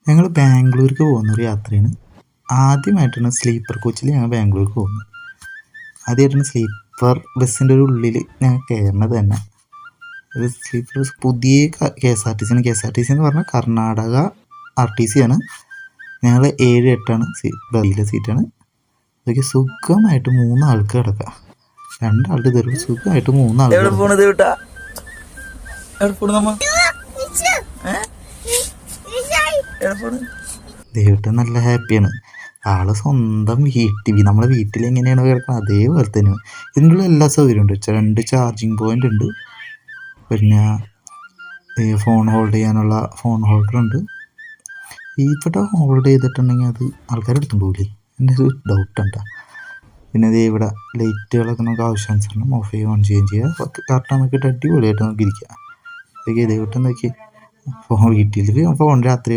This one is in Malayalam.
ഞങ്ങൾ ബാംഗ്ലൂർക്ക് പോകുന്നൊരു യാത്രയാണ്. ആദ്യമായിട്ടാണ് സ്ലീപ്പർ കോച്ചിൽ ഞങ്ങൾ ബാംഗ്ലൂർക്ക് പോകുന്നത്. ആദ്യമായിട്ടാണ് സ്ലീപ്പർ ബസ്സിൻ്റെ ഒരു ഉള്ളിൽ ഞങ്ങൾ കയറുന്നത് തന്നെ. ഒരു സ്ലീപ്പർ ബസ് പുതിയ KSRTC ആണ്. KSRTC എന്ന് പറഞ്ഞാൽ കർണാടക RTC ആണ്. ഞങ്ങൾ 7-8 ബസ്സിലെ സീറ്റാണ്. അതൊക്കെ സുഖമായിട്ട് 3 ആൾക്ക് കിടക്കാം. 2 ആളുടെ തരും സുഖമായിട്ട് 3 ആൾക്ക്. ദേവിട്ട് നല്ല ഹാപ്പിയാണ്. ആള് സ്വന്തം നമ്മളെ വീട്ടിൽ എങ്ങനെയാണ് കിടക്കുന്നത് അതേപോലെ തന്നെയാണ്. ഇതിനുള്ള എല്ലാ സൗകര്യവും ഉണ്ട്. 2 ചാർജിങ് പോയിന്റ് ഉണ്ട്. പിന്നെ ഫോൺ ഹോൾഡ് ചെയ്യാനുള്ള ഫോൺ ഹോൾഡർ ഉണ്ട്. ഇവിടെ ഹോൾഡ് ചെയ്തിട്ടുണ്ടെങ്കിൽ അത് ആൾക്കാർ എടുത്തുകൊണ്ട് പോകില്ലേ, എൻ്റെ ഒരു ഡൗട്ടുണ്ട്. പിന്നെ ഇത് ഇവിടെ ലൈറ്റുകളൊക്കെ നമുക്ക് ആവശ്യാനുസരണം ഓഫ് ചെയ്യുകയും ഓൺ ചെയ്യുകയും ചെയ്യുക. കറക്റ്റ് നോക്കിയിട്ട് അടിപൊളിയായിട്ട് നമുക്ക് ഇരിക്കുക. ഇതൊക്കെ ഇതേവിട്ട് നോക്കി വീട്ടിൽ ഫോൺ രാത്രി